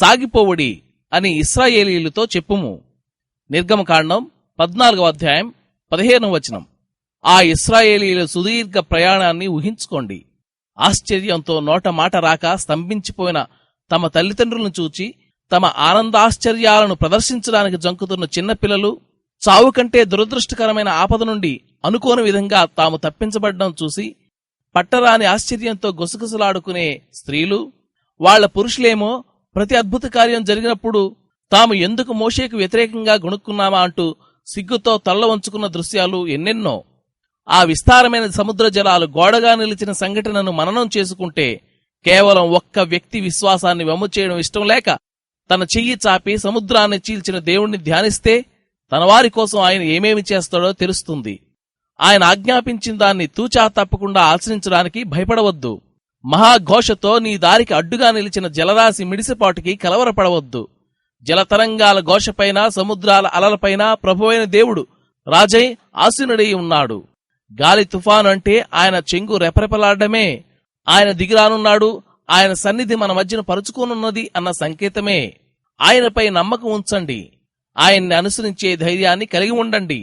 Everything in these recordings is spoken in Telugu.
సాగిపోవుడి అని ఇశ్రాయేలీయులతో చెప్పుము. నిర్గమకాండం 14వ అధ్యాయం 15వ వచనం. ఆ ఇశ్రాయేలీయుల సుదీర్ఘ ప్రయాణాన్ని ఊహించుకోండి. ఆశ్చర్యంతో నోట మాట రాక స్తంభించిపోయిన తమ తల్లిదండ్రులను చూచి తమ ఆనందాశ్చర్యాలను ప్రదర్శించడానికి జంకుతున్న చిన్నపిల్లలు, చావు కంటే దురదృష్టకరమైన ఆపద నుండి అనుకోని విధంగా తాము తప్పించబడ్డం చూసి పట్టరాని ఆశ్చర్యంతో గుసగుసలాడుకునే స్త్రీలు, వాళ్ల పురుషులేమో ప్రతి అద్భుత కార్యం జరిగినప్పుడు తాము ఎందుకు మోషేకు వ్యతిరేకంగా గొణుక్కున్నామా అంటూ సిగ్గుతో తల్ల వంచుకున్న దృశ్యాలు ఎన్నెన్నో. ఆ విస్తారమైన సముద్ర జలాలు గోడగా నిలిచిన సంఘటనను మననం చేసుకుంటే కేవలం ఒక్క వ్యక్తి విశ్వాసాన్ని వమ్ము చేయడం ఇష్టం లేక తన చెయ్యి చాపి సముద్రాన్ని చీల్చిన దేవుణ్ణి ధ్యానిస్తే తన వారి కోసం ఆయన ఏమేమి చేస్తాడో తెలుస్తుంది. ఆయన ఆజ్ఞాపించిన దాన్ని తూచా తప్పకుండా ఆచరించడానికి భయపడవద్దు. మహాఘోషతో నీ దారికి అడ్డుగా నిలిచిన జలరాశి మిడిసిపాటుకి కలవరపడవద్దు. జలతరంగాల ఘోషపైన, సముద్రాల అలలపైన ప్రభువైన దేవుడు రాజై ఆసీనుడై ఉన్నాడు. గాలి తుఫాను అంటే ఆయన చెంగు రెపరెపలాడమే. ఆయన దిగిరానున్నాడు, ఆయన సన్నిధి మన మధ్యన పరుచుకోనున్నది అన్న సంకేతమే. ఆయనపై నమ్మకం ఉంచండి. ఆయన్ని అనుసరించే ధైర్యాన్ని కలిగి ఉండండి.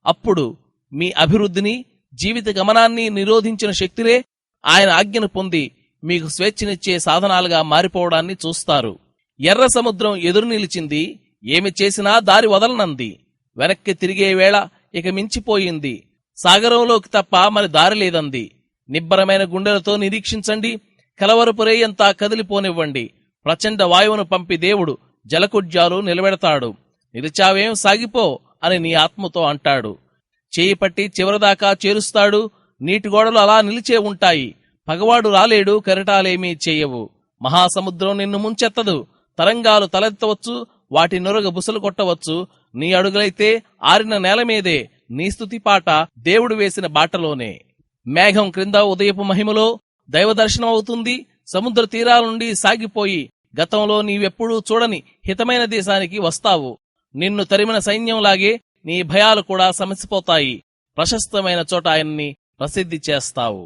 అప్పుడు మీ అభివృద్ధిని, జీవిత గమనాన్ని నిరోధించిన శక్తులే ఆయన ఆజ్ఞను పొంది మీకు స్వేచ్ఛనిచ్చే సాధనాలుగా మారిపోవడాన్ని చూస్తారు. ఎర్ర సముద్రం ఎదురు నిలిచింది, ఏమి చేసినా దారి వదలనంది. వెనక్కి తిరిగే వేళ ఇక మించిపోయింది. సాగరంలోకి తప్ప మరి దారి లేదంది. నిబ్బరమైన గుండెలతో నిరీక్షించండి. కలవరపురేయంతా కదిలిపోనివ్వండి. ప్రచండ వాయువును పంపి దేవుడు జలకుడ్యాలు నిలబెడతాడు. నిలిచావేం, సాగిపో అని నీ ఆత్మతో అంటాడు. చేయి పట్టి చివరిదాకా చేరుస్తాడు. నీటిగోడలు అలా నిలిచే ఉంటాయి. పగవాడు రాలేడు, కెరటాలేమీ చేయవు. మహాసముద్రం నిన్ను ముంచెత్తదు. తరంగాలు తలెత్తవచ్చు, వాటి నొరగ బుసలు కొట్టవచ్చు. నీ అడుగులైతే ఆరిన నేల మీదే. నీ స్తుతిపాట దేవుడు వేసిన బాటలోనే. మేఘం క్రింద ఉదయపు మహిమలో దైవదర్శనం అవుతుంది. సముద్ర తీరాల నుండి సాగిపోయి గతంలో నీవెప్పుడూ చూడని హితమైన దేశానికి వస్తావు. నిన్ను తరిమిన సైన్యంలాగే నీ భయాలు కూడా సమసిపోతాయి. ప్రశస్తమైన చోట ఆయన్ని ప్రసిద్ధి చేస్తావు.